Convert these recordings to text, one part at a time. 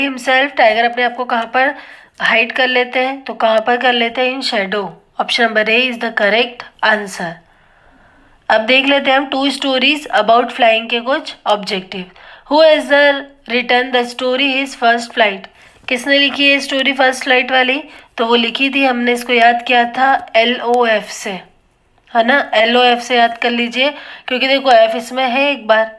Himself, tiger अपने आप को कहाँ पर हाइड कर लेते हैं, तो कहाँ पर कर लेते हैं, in shadow. Option number A is the correct answer. अब देख लेते हैं हम टू स्टोरीज अबाउट फ्लाइंग के कुछ objective. Who has written the story his first flight, किसने लिखी है स्टोरी फर्स्ट फ्लाइट वाली, तो वो लिखी थी, हमने इसको याद किया था LOF से, है ना। LOF से याद कर लीजिए, क्योंकि देखो एफ इसमें है एक बार,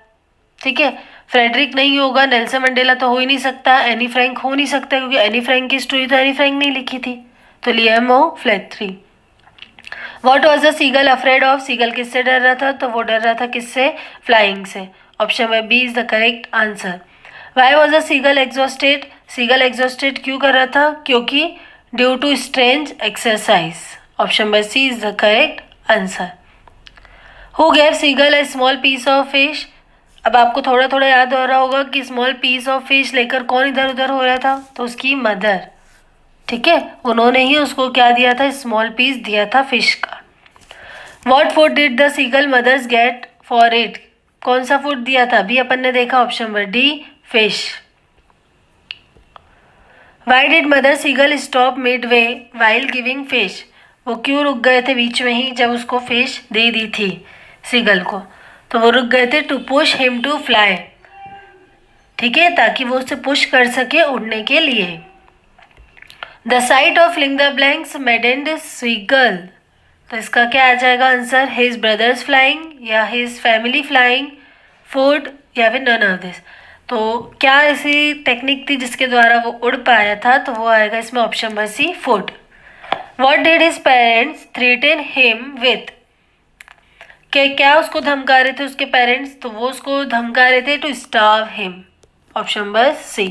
ठीक है। फ्रेडरिक नहीं होगा, नेल्सन मंडेला तो हो ही नहीं सकता, एनी फ्रैंक हो नहीं सकता, क्योंकि एनी फ्रैंक की स्टोरी तो एनी फ्रैंक नहीं लिखी थी, तो Liam O'Flaherty. What was the seagull afraid of, seagull किससे डर रहा था, तो वो डर रहा था किससे, फ्लाइंग से। Option number B is the correct answer. Why was the seagull exhausted, seagull exhausted क्यों कर रहा था, क्योंकि due to strange exercise. Option number C is the correct answer. Who gave seagull a small piece of fish, अब आपको थोड़ा थोड़ा याद हो रहा होगा कि स्मॉल पीस ऑफ फिश लेकर कौन इधर उधर हो रहा था, तो उसकी मदर, ठीक है, उन्होंने ही उसको क्या दिया था, स्मॉल पीस दिया था फिश का। What food did the seagull mothers get for it, कौन सा फूड दिया था, अभी अपन ने देखा, option number D fish. Why did mother seagull stop mid way while giving fish, वो क्यों रुक गए थे बीच में ही जब उसको फिश दे दी थी सीगल को, तो वो रुक गए थे to push him to fly, ठीक है, ताकि वो उसे पुश कर सके उड़ने के लिए। The sight of filling the blanks made the seagull, तो इसका क्या आ जाएगा आंसर, हिज ब्रदर्स फ्लाइंग या हिज फैमिली फ्लाइंग, फूड या फिर नन ऑफ दिस। तो क्या ऐसी टेक्निक थी जिसके द्वारा वो उड़ पाया था, तो वो आएगा इसमें option number C food. What did his parents threaten him with, कि क्या उसको धमका रहे थे उसके पेरेंट्स, तो वो उसको धमका रहे थे to starve him. Option number C.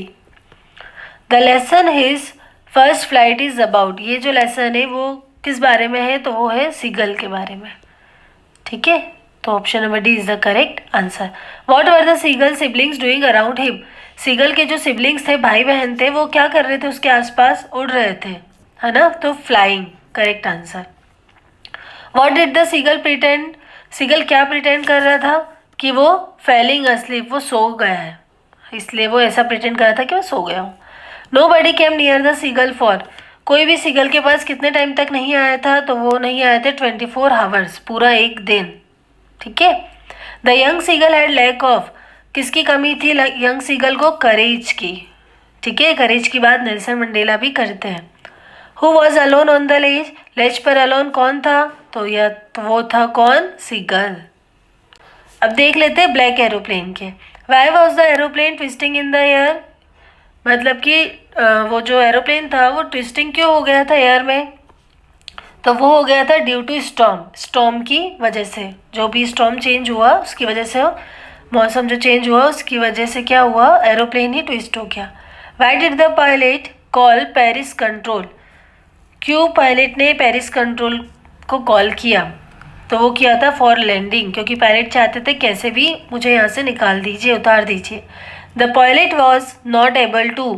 The lesson his first flight is about, ये जो लेसन है वो किस बारे में है, तो वो है सीगल के बारे में, ठीक है, तो option number D is the correct answer. What were the seagull siblings doing around him, seagull के जो सिबलिंग्स थे, भाई बहन थे, वो क्या कर रहे थे उसके आसपास, उड़ रहे थे, है ना, तो flying correct answer. What did the seagull pretend, seagull क्या प्रिटेंड कर रहा था, कि वो फेलिंग अस्लीप, वो सो गया है, इसलिए वो ऐसा प्रिटेंड कर रहा था कि मैं सो गया हूँ। Nobody came near the seagull for, कोई भी सीगल के पास कितने टाइम तक नहीं आया था, तो वो नहीं आए थे 24 आवर्स, पूरा एक दिन, ठीक है। The young seagull had lack of, किसकी कमी थी यंग सीगल को, करेज की, ठीक है, करेज की बात नेल्सन मंडेला भी करते हैं। Who was alone on the ledge, ledge पर अलोन कौन था, तो यह तो वो था कौन, सीगल। अब देख लेते हैं ब्लैक एरोप्लेन के। Y was the aeroplane twisting in the air, मतलब कि वो जो एरोप्लेन था वो ट्विस्टिंग क्यों हो गया था एयर में, तो वो हो गया था ड्यू टू स्टॉर्म, स्टॉर्म की वजह से, जो भी स्टॉर्म चेंज हुआ उसकी वजह से, मौसम जो चेंज हुआ उसकी वजह से क्या हुआ, एरोप्लेन ही ट्विस्ट हो गया। Why did the pilot call Paris control, क्यों पायलट ने पेरिस कंट्रोल को कॉल किया, तो वो किया था फॉर लैंडिंग, क्योंकि पायलट चाहते थे कैसे भी मुझे यहाँ से निकाल दीजिए, उतार दीजिए। The pilot was not able to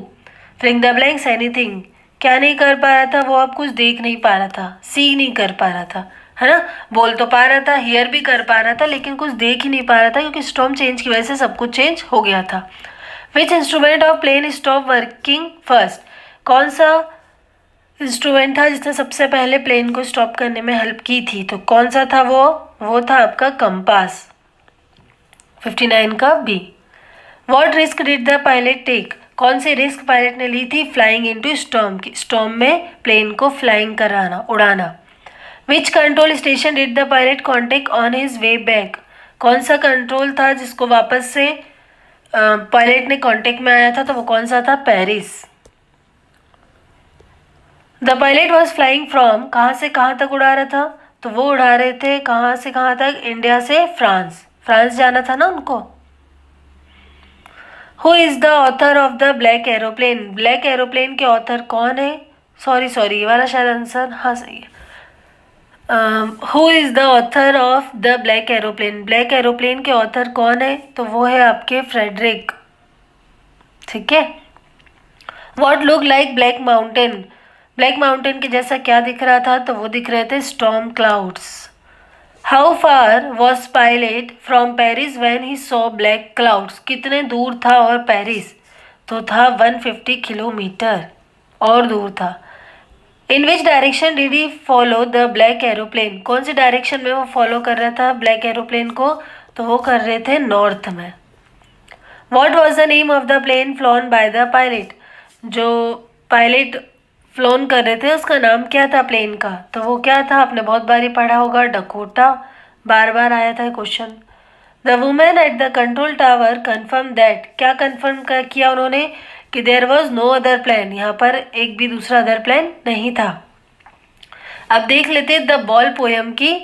filling the blanks anything, क्या नहीं कर पा रहा था, वो अब कुछ देख नहीं पा रहा था, सी नहीं कर पा रहा था, है ना, बोल तो पा रहा था, हियर भी कर पा रहा था, लेकिन कुछ देख ही नहीं पा रहा था, क्योंकि स्टॉर्म चेंज की वजह से सब कुछ चेंज हो गया था। Which instrument of plane stop working first, कौन सा इंस्ट्रूमेंट था जिसने सबसे पहले प्लेन को स्टॉप करने में हेल्प की थी, तो कौन सा था वो था आपका कंपास, 59 का B. What risk did the pilot take, कौन सी रिस्क पायलट ने ली थी, फ्लाइंग इनटू स्टॉर्म, स्टॉर्म में प्लेन को फ्लाइंग कराना, उड़ाना। Which control station did the pilot contact on his way back, कौन सा कंट्रोल था जिसको वापस से पायलट ने कांटेक्ट में आया था, तो वो कौन सा था, Paris. The pilot was flying from, कहाँ से कहाँ तक उड़ा रहा था, तो वो उड़ा रहे थे कहाँ से कहाँ तक, इंडिया से फ्रांस, फ्रांस जाना था ना उनको। Who is the author of the black aeroplane, black aeroplane के ऑथर कौन है, सॉरी ये वाला शायद आंसर, हाँ सही है। Who is the author of the black aeroplane, black aeroplane के ऑथर कौन है, तो वो है आपके फ्रेडरिक, ठीक है। What look like black mountain, black mountain के जैसा क्या दिख रहा था, तो वो दिख रहे थे storm clouds. How far was pilot from Paris when he saw black clouds, कितने दूर था और पेरिस तो था 150 किलोमीटर और दूर था। In which direction did he follow the black aeroplane, कौन सी डायरेक्शन में वो फॉलो कर रहा था ब्लैक एरोप्लेन को, तो वो कर रहे थे नॉर्थ में। What was the name of the plane flown by the pilot, जो पायलट फ्लोन कर रहे थे उसका नाम क्या था प्लेन का, तो वो क्या था, आपने बहुत बार ही पढ़ा होगा, डकोटा, बार बार आया था question. The women at the control tower confirm that, क्या कन्फर्म किया उन्होंने, कि there was no other plan, यहाँ पर एक भी दूसरा अदर प्लान नहीं था। अब देख लेते द बॉल पोएम की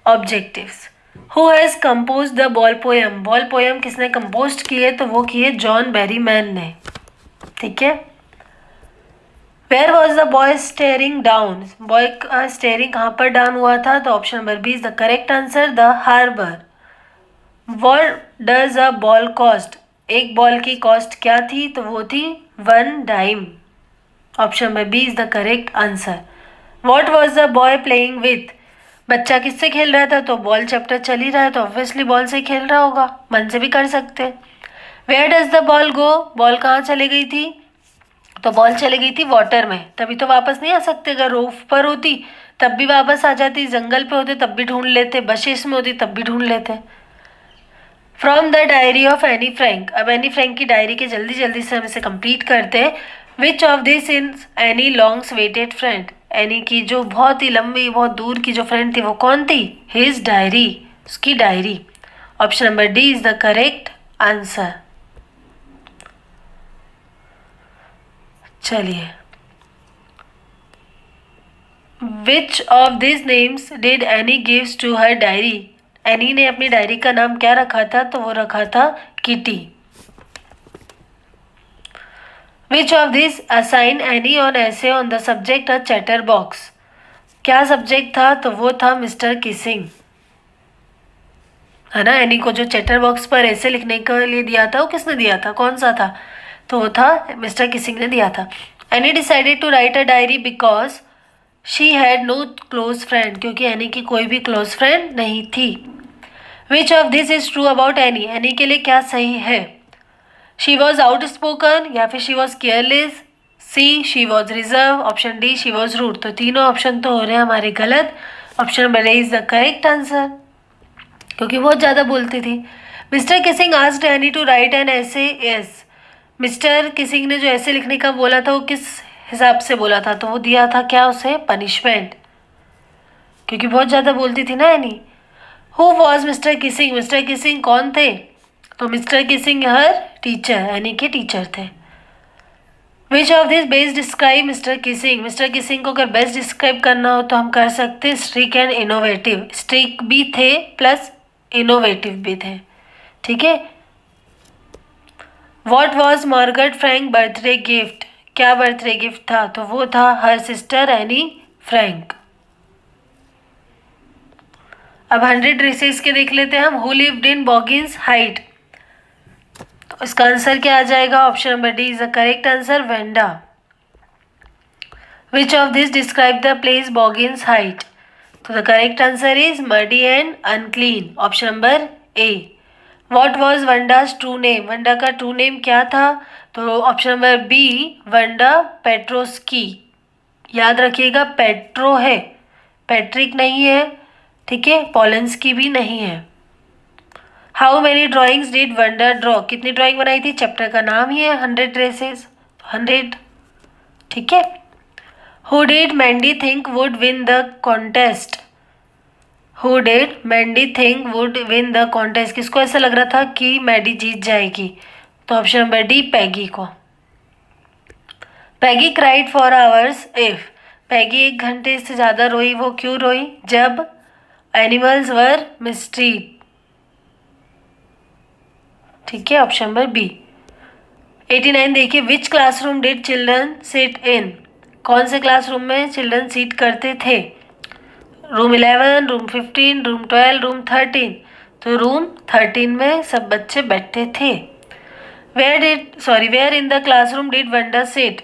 objectives. Who has compose the ball poem, ball poem किसने कंपोज किए, तो वो किए जॉन बेरीमैन ने। ठीक है। Where was the boy staring down, boy का स्टेयरिंग कहाँ पर डाउन हुआ था, तो option number B is the correct answer, the harbour. What does a ball cost, एक बॉल की कॉस्ट क्या थी, तो वो थी 1 dime. Option number B is the correct answer. What was the boy playing with, बच्चा किससे खेल रहा था, तो बॉल चैप्टर चल ही रहा है तो ऑब्वियसली बॉल से खेल रहा होगा, मन से भी कर सकते हैं। Where does the ball go, ball कहाँ चली गई थी, तो बॉल चली गई थी वाटर में, तभी तो वापस नहीं आ सकते, अगर रूफ पर होती तब भी वापस आ जाती, जंगल पे होते तब भी ढूंढ लेते, बसेस में होती तब भी ढूंढ लेते। From the diary of Anne Frank, अब एनी फ्रैंक की डायरी के जल्दी जल्दी से हम इसे कंप्लीट करते हैं। Which of this is Anne longs waited friend, Anne की जो बहुत ही लंबी बहुत दूर की जो फ्रेंड थी वो कौन थी, हिज डायरी, उसकी diary. Option number D is the correct answer. चलिए, which of this names did Anne gives to her diary, Anne ने अपनी डायरी का नाम क्या रखा था, तो वो रखा था Kitty. Which of this assign Anne on essay on the subject a chatterbox, क्या सब्जेक्ट था, तो वो था मिस्टर किसिंग, है ना। एनी को जो चैटर बॉक्स पर ऐसे लिखने के लिए दिया था वो किसने दिया था, कौन सा था, तो वो था मिस्टर किसिंग ने दिया था। Anne decided to write a diary because she had no close friend, क्योंकि एनी की कोई भी क्लोज फ्रेंड नहीं थी। Which of this is true about Anne, Anne के लिए क्या सही है, शी वॉज आउट स्पोकन, या फिर she was careless, C she was reserved, option D she was rude, तो तीनों ऑप्शन तो हो रहे हैं हमारे गलत। Option number A is the correct answer, क्योंकि बहुत ज़्यादा बोलती थी। Mr Keesing asked Anne to write an essay, yes, Mr Keesing ने जो ऐसे लिखने का बोला था वो किस हिसाब से बोला था, तो वो दिया था क्या उसे, पनिशमेंट, क्योंकि बहुत ज़्यादा बोलती थी ना any. Who was mister Keesing, mister Keesing कौन थे, तो मिस्टर किसिंग हर टीचर, एनी के टीचर थे। विच of this best describe mister Keesing, mister Keesing को अगर बेस्ट डिस्क्राइब करना हो तो हम कर सकते हैं स्ट्रिक एंड इनोवेटिव, स्ट्रिक भी थे प्लस इनोवेटिव भी थे। ठीक है। What was Margaret Frank birthday gift, क्या बर्थडे गिफ्ट था, तो वो था हर सिस्टर एनी फ्रैंक। अब 100 रेसेस के देख लेते हैं हम। Who lived in Boggins height, तो इसका आंसर क्या आ जाएगा, option number D is the correct answer, Wanda. Which of this describe the place Boggins height, तो the correct answer is muddy and unclean, option number A. What was Wanda's true name, Wanda का true name क्या था, तो option number B Wanda Petronski, याद रखिएगा petro है, Patrick नहीं है, ठीक है, पॉलेंस्की भी नहीं है। How many drawings did Wanda draw, कितनी ड्राइंग बनाई थी, चैप्टर का नाम ही है 100 ड्रेसेस, 100, ठीक है। Who did Mandy think would win the contest, who did Mandy think would win the contest, किसको ऐसा लग रहा था कि मैडी जीत जाएगी, तो ऑप्शन नंबर डी पैगी को। पैगी क्राइड फॉर आवर्स इफ, पैगी 1 घंटे से ज़्यादा रोई, वो क्यों रोई, जब एनिमल्स वर मिस्ट्रीट, ठीक है, ऑप्शन नंबर बी। 89 देखिए, which classroom did children sit in, कौन से क्लासरूम में चिल्ड्रन सीट करते थे, रूम 11, रूम 15, रूम 12, रूम 13, तो रूम 13 में सब बच्चे बैठे थे। Where in the classroom did Wanda sit,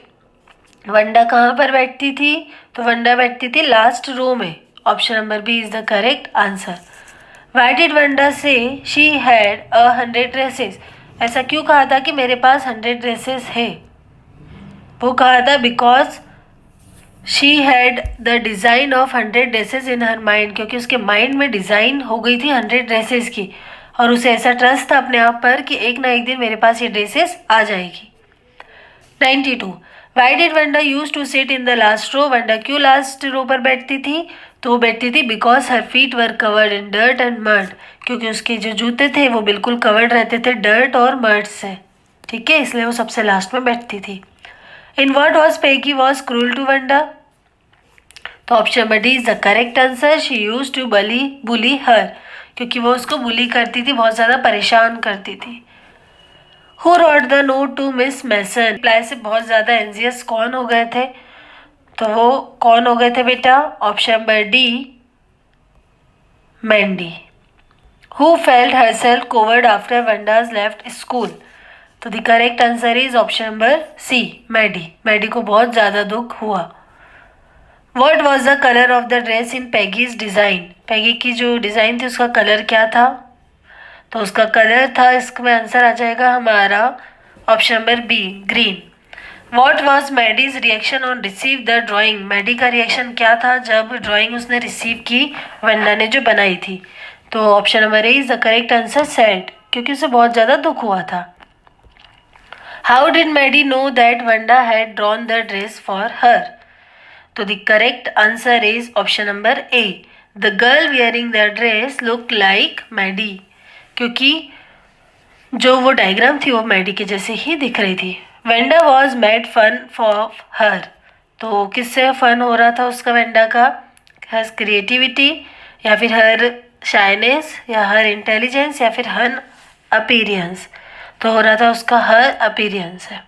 Wanda कहाँ पर बैठती थी, तो वंडा बैठती थी लास्ट रो में, option number B is the correct answer. Why did Wanda say she had 100 dresses, ऐसा क्यों कहा था कि मेरे पास 100 ड्रेसेस है? वो कहा था because she had the design of 100 dresses in her mind, क्योंकि उसके माइंड में डिज़ाइन हो गई थी 100 ड्रेसेस की, और उसे ऐसा ट्रस्ट था अपने आप पर कि एक ना एक दिन मेरे पास ये ड्रेसेस आ जाएगी। 92. Why did Wanda use to sit in the last row? Wanda क्यों लास्ट रो पर बैठती थी? तो वो बैठती थी because her feet were covered in dirt and mud, क्योंकि उसके जो जूते थे वो बिल्कुल कवर्ड रहते थे डर्ट और मर्ड से। ठीक है, इसलिए वो सबसे लास्ट में बैठती थी। In what was Peggy was cruel to Wanda? तो option number D is the correct answer. She use to bully her, क्योंकि वो उसको बुली करती थी, बहुत ज़्यादा परेशान करती थी। Who wrote the note to Miss Mason? Reply से बहुत ज़्यादा एंजियस कौन हो गए थे? तो वो कौन हो गए थे बेटा? Option number D Mandy. Who felt herself coward after Wanda's left school? तो the correct answer is option number C Maddie. Maddie को बहुत ज़्यादा दुख हुआ। What was the colour of the dress in Peggy's design? Peggy की जो design थी उसका कलर क्या था? तो उसका कलर था, इसमें आंसर आ जाएगा हमारा option number B green. What was Maddie's reaction on receive the drawing? Maddie का रिएक्शन क्या था जब ड्राइंग उसने रिसीव की, वंडा ने जो बनाई थी? तो option number A is the correct answer sad, क्योंकि उसे बहुत ज़्यादा दुख हुआ था। How did Maddie know that Wanda had drawn the dress for her? तो the correct answer is option number A, the girl wearing the dress look like Maddie, क्योंकि जो वो डायग्राम थी वो मैडी के जैसे ही दिख रही थी। Wanda was made fun for her, तो किससे फन हो रहा था उसका वेंडा का? हर क्रिएटिविटी, या फिर हर शाइनेस, या हर इंटेलिजेंस, या फिर हर अपीरियंस? तो हो रहा था उसका हर अपीरियंस है।